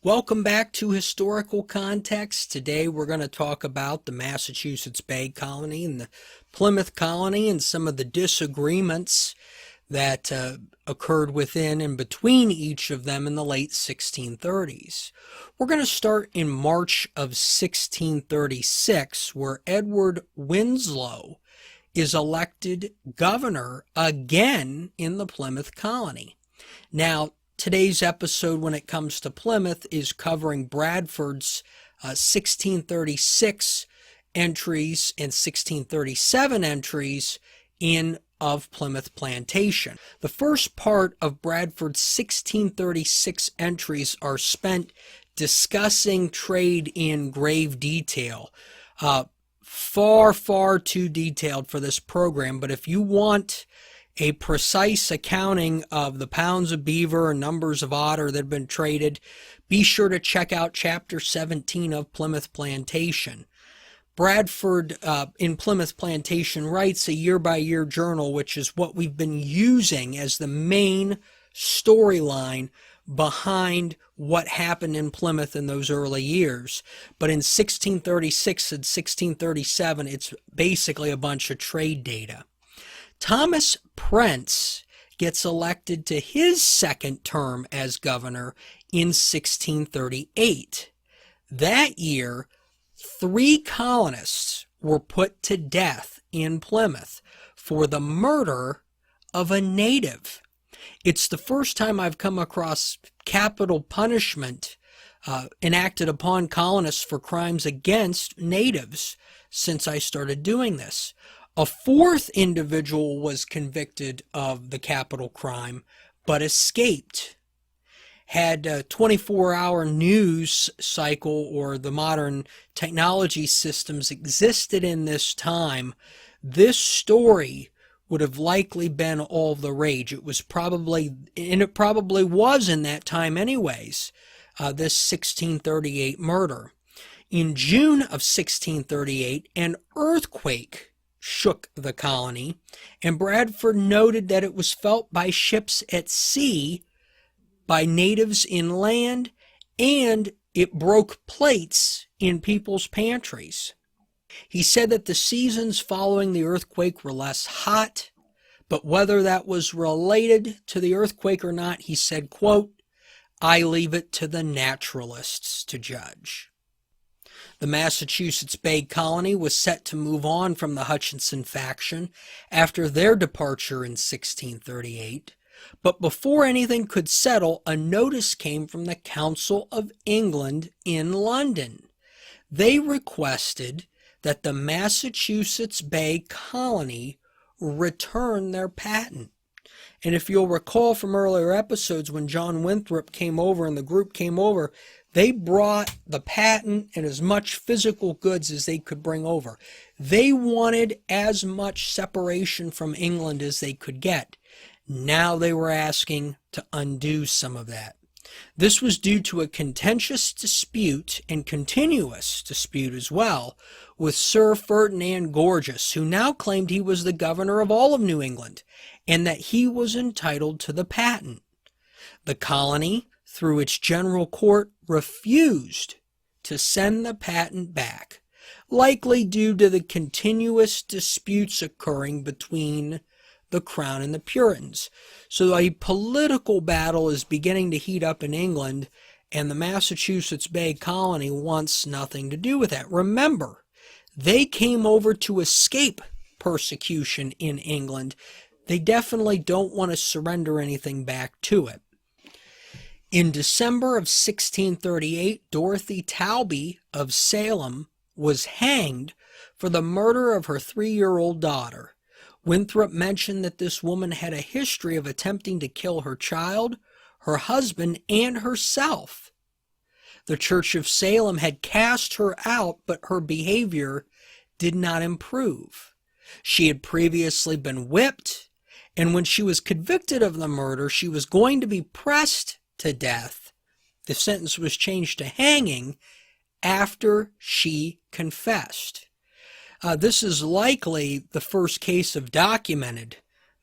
Welcome back to Historical Context. Today we're going to talk about the Massachusetts Bay Colony and the Plymouth Colony and some of the disagreements that occurred within and between each of them in the late 1630s. We're going to start in March of 1636, where Edward Winslow is elected governor again in the Plymouth Colony. Now, today's episode, when it comes to Plymouth, is covering Bradford's 1636 entries and 1637 entries of Plymouth Plantation. The first part of Bradford's 1636 entries are spent discussing trade in grave detail. Far too detailed for this program, but if you want a precise accounting of the pounds of beaver and numbers of otter that have been traded, be sure to check out Chapter 17 of Plymouth Plantation. Bradford in Plymouth Plantation writes a year-by-year journal, which is what we've been using as the main storyline behind what happened in Plymouth in those early years. But in 1636 and 1637, it's basically a bunch of trade data. Thomas Prence gets elected to his second term as governor in 1638. That year, 3 colonists were put to death in Plymouth for the murder of a native. It's the first time I've come across capital punishment enacted upon colonists for crimes against natives since I started doing this. A 4th individual was convicted of the capital crime, but escaped. Had a 24-hour news cycle or the modern technology systems existed in this time, this story would have likely been all the rage. It probably was in that time anyways, this 1638 murder. In June of 1638, an earthquake shook the colony, and Bradford noted that it was felt by ships at sea, by natives inland, and it broke plates in people's pantries. He said that the seasons following the earthquake were less hot, but whether that was related to the earthquake or not, he said, quote, "I leave it to the naturalists to judge." The Massachusetts Bay Colony was set to move on from the Hutchinson faction after their departure in 1638, but before anything could settle, a notice came from the Council of England in London. They requested that the Massachusetts Bay Colony return their patent. And if you'll recall from earlier episodes, when John Winthrop came over and the group came over, they brought the patent and as much physical goods as they could bring over. They wanted as much separation from England as they could get. Now they were asking to undo some of that. This was due to a contentious dispute, and continuous dispute as well, with Sir Ferdinand Gorges, who now claimed he was the governor of all of New England, and that he was entitled to the patent. The colony, through its general court, refused to send the patent back, likely due to the continuous disputes occurring between the Crown and the Puritans. So a political battle is beginning to heat up in England, and the Massachusetts Bay Colony wants nothing to do with that. Remember, they came over to escape persecution in England. They definitely don't want to surrender anything back to it. In December of 1638, Dorothy Talby of Salem was hanged for the murder of her 3-year-old daughter. Winthrop mentioned that this woman had a history of attempting to kill her child, her husband, and herself. The Church of Salem had cast her out, but her behavior did not improve. She had previously been whipped, and when she was convicted of the murder, she was going to be pressed to death. The sentence was changed to hanging after she confessed. This is likely the first case of documented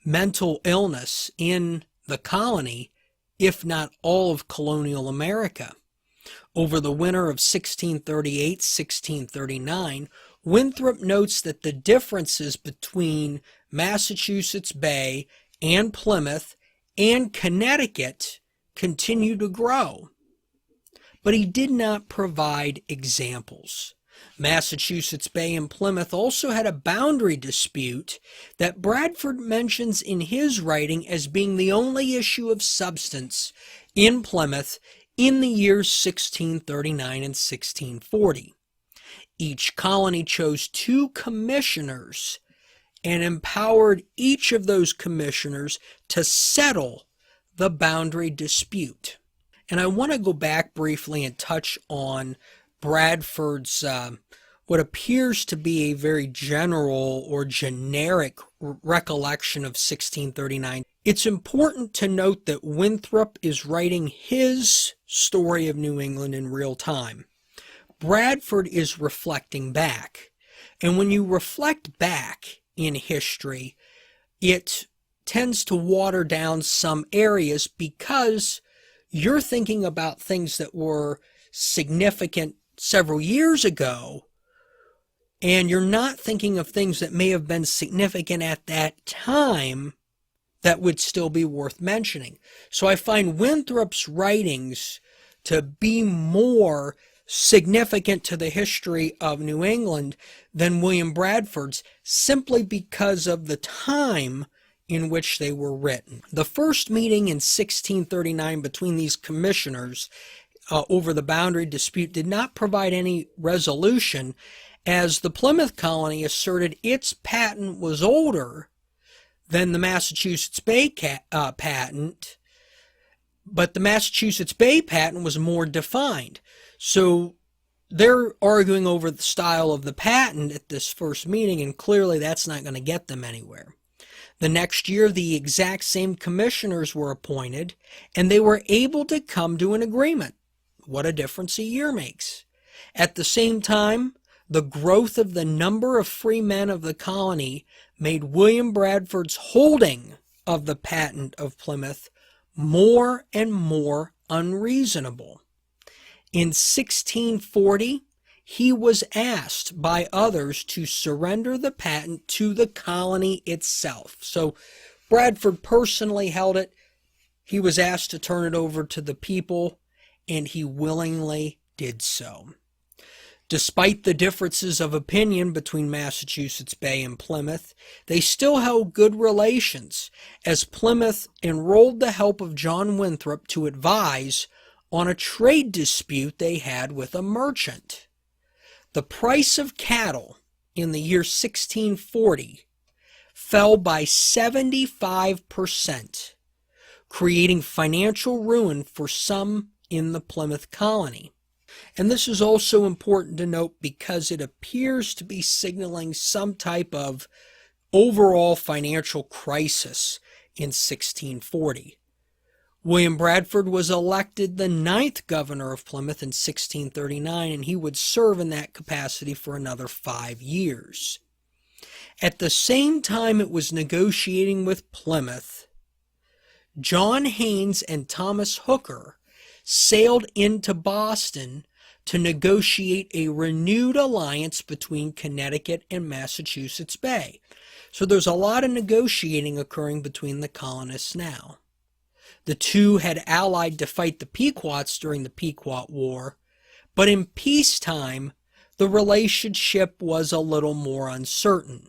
mental illness in the colony, if not all of colonial America. Over the winter of 1638-1639, Winthrop notes that the differences between Massachusetts Bay and Plymouth and Connecticut continue to grow. But he did not provide examples. Massachusetts Bay and Plymouth also had a boundary dispute that Bradford mentions in his writing as being the only issue of substance in Plymouth in the years 1639 and 1640. Each colony chose 2 commissioners and empowered each of those commissioners to settle the boundary dispute. And I want to go back briefly and touch on Bradford's what appears to be a very general or generic recollection of 1639. It's important to note that Winthrop is writing his story of New England in real time. Bradford is reflecting back. And when you reflect back in history, it tends to water down some areas because you're thinking about things that were significant several years ago, and you're not thinking of things that may have been significant at that time that would still be worth mentioning. So I find Winthrop's writings to be more significant to the history of New England than William Bradford's, simply because of the time in which they were written. The first meeting in 1639 between these commissioners over the boundary dispute did not provide any resolution, as the Plymouth colony asserted its patent was older than the Massachusetts Bay patent, but the Massachusetts Bay patent was more defined. So they're arguing over the style of the patent at this first meeting, and clearly that's not going to get them anywhere. The next year, the exact same commissioners were appointed, and they were able to come to an agreement. What a difference a year makes. At the same time, the growth of the number of free men of the colony made William Bradford's holding of the patent of Plymouth more and more unreasonable. In 1640, he was asked by others to surrender the patent to the colony itself. So Bradford personally held it. He was asked to turn it over to the people, and he willingly did so. Despite the differences of opinion between Massachusetts Bay and Plymouth, they still held good relations, as Plymouth enrolled the help of John Winthrop to advise on a trade dispute they had with a merchant. The price of cattle in the year 1640 fell by 75%, creating financial ruin for some in the Plymouth colony. And this is also important to note because it appears to be signaling some type of overall financial crisis in 1640. William Bradford was elected the 9th governor of Plymouth in 1639, and he would serve in that capacity for another 5 years. At the same time it was negotiating with Plymouth, John Haynes and Thomas Hooker sailed into Boston to negotiate a renewed alliance between Connecticut and Massachusetts Bay. So there's a lot of negotiating occurring between the colonists now. The two had allied to fight the Pequots during the Pequot War, but in peacetime, the relationship was a little more uncertain.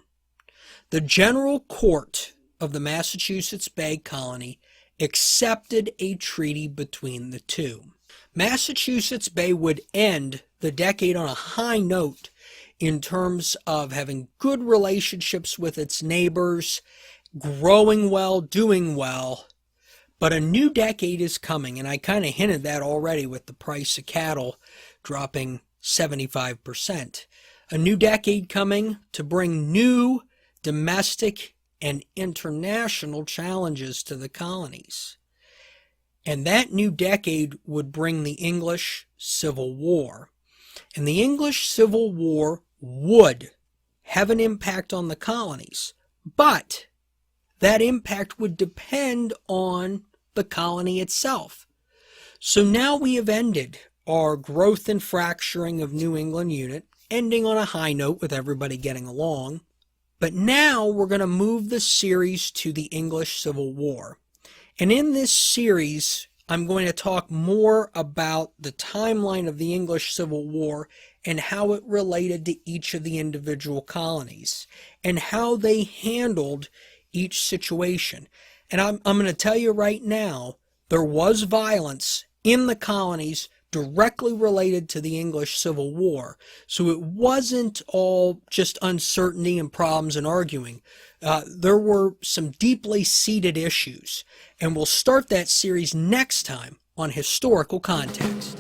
The General Court of the Massachusetts Bay Colony accepted a treaty between the two. Massachusetts Bay would end the decade on a high note in terms of having good relationships with its neighbors, growing well, doing well. But a new decade is coming, and I kind of hinted that already with the price of cattle dropping 75%. A new decade coming to bring new domestic and international challenges to the colonies. And that new decade would bring the English Civil War. And the English Civil War would have an impact on the colonies, but that impact would depend on the colony itself. So now we have ended our growth and fracturing of New England unit, ending on a high note with everybody getting along. But now we're going to move the series to the English Civil War. And in this series, I'm going to talk more about the timeline of the English Civil War and how it related to each of the individual colonies and how they handled each situation. And I'm going to tell you right now, there was violence in the colonies directly related to the English Civil War. So it wasn't all just uncertainty and problems and arguing. There were some deeply seated issues. And we'll start that series next time on Historical Context.